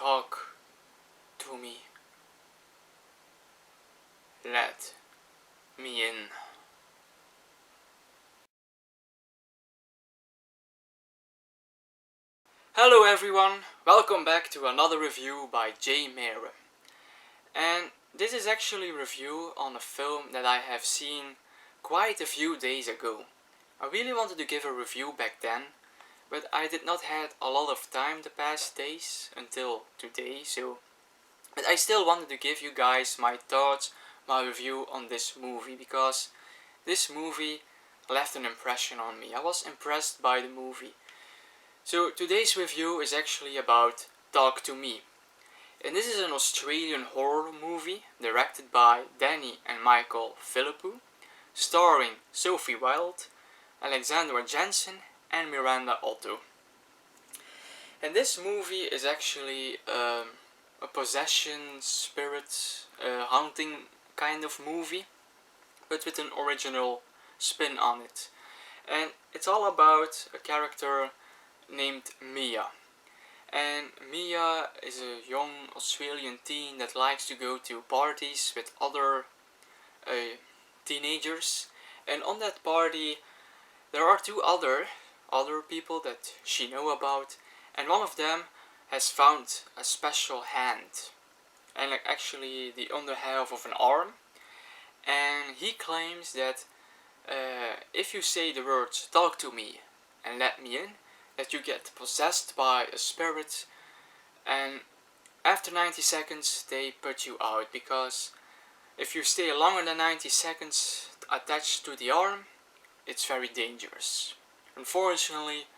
Talk to me. Let me in. Hello everyone, welcome back to another review by J. Mere. And this is actually a review on a film that I have seen quite a few days ago. I really wanted to give a review back then, but I did not have a lot of time the past days until today, but I still wanted to give you guys my thoughts, my review on this movie, because this movie left an impression on me. I was impressed by the movie. So today's review is actually about Talk to Me. And this is an Australian horror movie directed by Danny and Michael Philippou, starring Sophie Wilde, Alexandra Jensen and Miranda Otto. And this movie is actually a possession, spirit, haunting kind of movie, but with an original spin on it. And it's all about a character named Mia. And Mia is a young Australian teen that likes to go to parties with other teenagers. And on that party there are two other people that she know about, and one of them has found a special hand, and actually the under half of an arm, and he claims that if you say the words "talk to me" and "let me in," that you get possessed by a spirit, and after 90 seconds they put you out, because if you stay longer than 90 seconds attached to the arm, it's very dangerous. Unfortunately,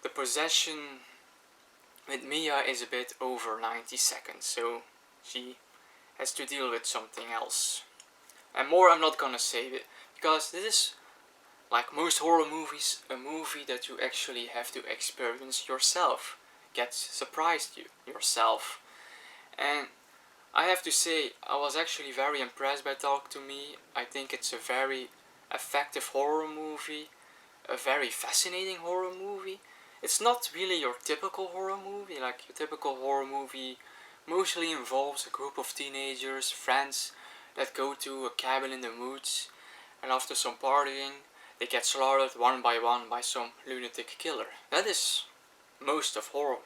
the possession with Mia is a bit over 90 seconds, so she has to deal with something else. And more I'm not gonna say it, because this is, like most horror movies, a movie that you actually have to experience yourself, get surprised yourself. And I have to say, I was actually very impressed by Talk to Me. I think it's a very effective horror movie, a very fascinating horror movie. It's not really your typical horror movie. Like, your typical horror movie mostly involves a group of teenagers, friends, that go to a cabin in the woods, and after some partying they get slaughtered one by some lunatic killer. That is most horror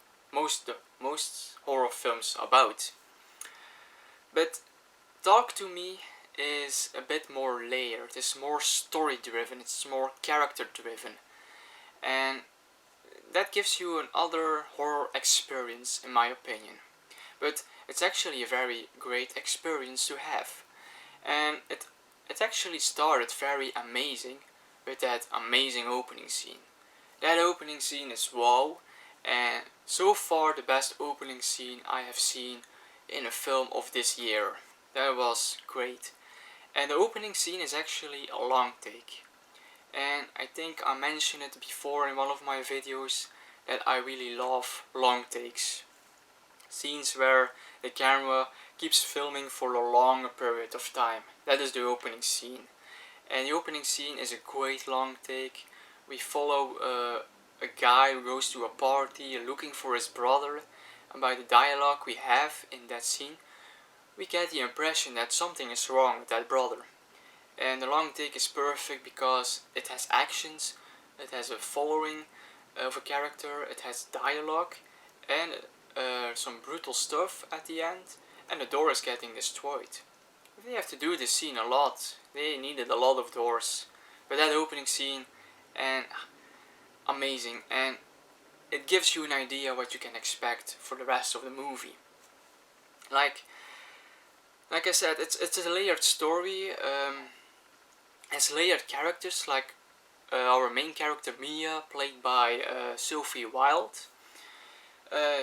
films about. But Talk to Me is a bit more layered, it's more story driven, it's more character driven, and that gives you another horror experience, in my opinion. But it's actually a very great experience to have, and it actually started very amazing with that amazing opening scene. That opening scene is wow, and so far the best opening scene I have seen in a film of this year. That was great. And the opening scene is actually a long take. And I think I mentioned it before in one of my videos that I really love long takes. Scenes where the camera keeps filming for a longer period of time. That is the opening scene. And the opening scene is a great long take. We follow a guy who goes to a party looking for his brother, and by the dialogue we have in that scene, we get the impression that something is wrong with that brother. And the long take is perfect because it has actions, it has a following of a character, it has dialogue, and some brutal stuff at the end, and the door is getting destroyed. They have to do this scene a lot. They needed a lot of doors. But that opening scene, and amazing, and it gives you an idea what you can expect for the rest of the movie. Like I said, it's a layered story. Has layered characters, like our main character Mia, played by Sophie Wilde.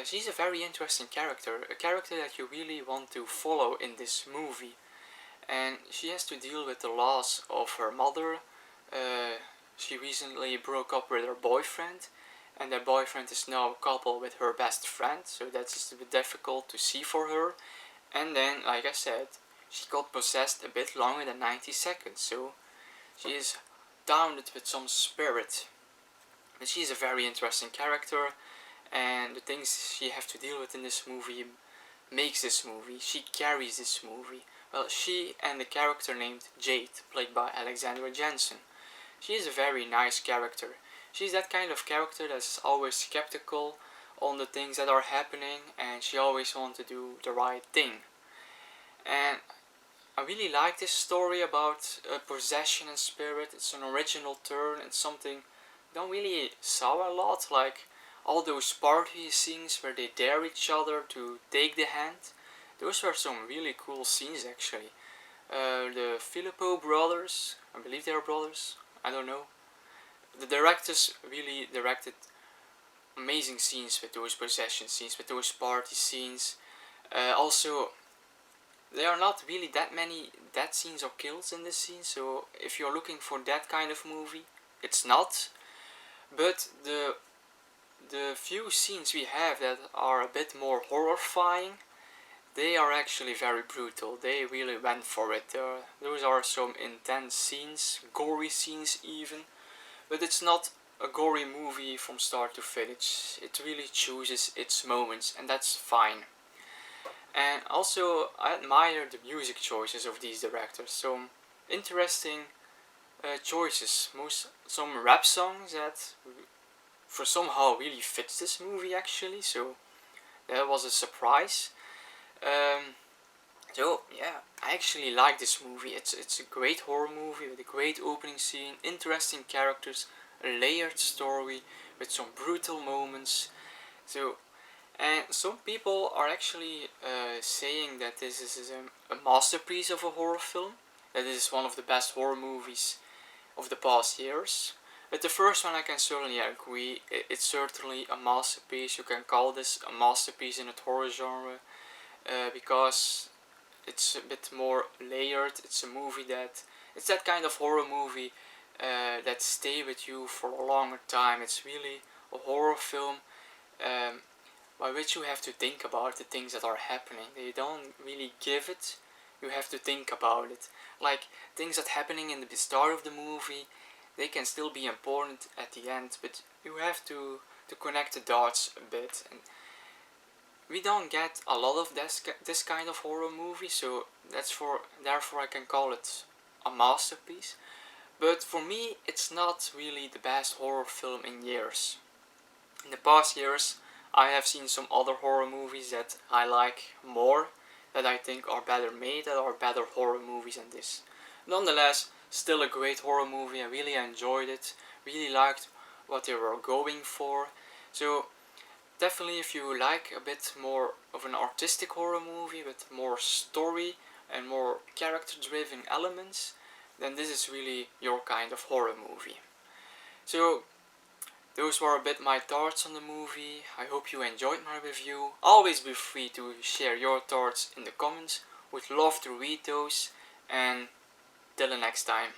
She's a very interesting character, a character that you really want to follow in this movie. And she has to deal with the loss of her mother. She recently broke up with her boyfriend, and that boyfriend is now a couple with her best friend, so that's just a bit difficult to see for her. And then, like I said, she got possessed a bit longer than 90 seconds, so she is downed with some spirit. But she's a very interesting character, and the things she have to deal with in this movie makes this movie. She carries this movie. Well, she and the character named Jade, played by Alexandra Jensen. She is a very nice character. She's that kind of character that's always skeptical on the things that are happening, and she always wants to do the right thing. And I really like this story about possession and spirit. It's an original turn. It's something we don't really saw a lot, like all those party scenes where they dare each other to take the hand. Those were some really cool scenes actually. The Filippo brothers, I believe they are brothers, I don't know. The directors really directed amazing scenes with those possession scenes, with those party scenes. Also, there are not really that many death scenes or kills in this scene, so if you're looking for that kind of movie, it's not. But the few scenes we have that are a bit more horrifying, they are actually very brutal. They really went for it. Those are some intense scenes, gory scenes even, but it's not a gory movie from start to finish. It really chooses its moments, and that's fine. And also, I admire the music choices of these directors. Some interesting choices. Some rap songs that for somehow really fits this movie actually. So that was a surprise. Um, so yeah, I actually like this movie. It's a great horror movie with a great opening scene, interesting characters, a layered story with some brutal moments. So, and some people are actually saying that this is a masterpiece of a horror film. That this is one of the best horror movies of the past years. But the first one I can certainly agree. It's certainly a masterpiece. You can call this a masterpiece in the horror genre because it's a bit more layered. It's a movie it's that kind of horror movie that stay with you for a longer time. It's really a horror film um, by which you have to think about the things that are happening. They don't really give it. You have to think about it. Like things that happening in the start of the movie, they can still be important at the end, but you have to connect the dots a bit. And we don't get a lot of this kind of horror movie, so therefore I can call it a masterpiece. But for me, it's not really the best horror film in years. In the past years, I have seen some other horror movies that I like more, that I think are better made, that are better horror movies than this. Nonetheless, still a great horror movie. I really enjoyed it, really liked what they were going for. So definitely if you like a bit more of an artistic horror movie with more story and more character driven elements, then this is really your kind of horror movie. So those were a bit my thoughts on the movie. I hope you enjoyed my review. Always be free to share your thoughts in the comments. Would love to read those, and till the next time.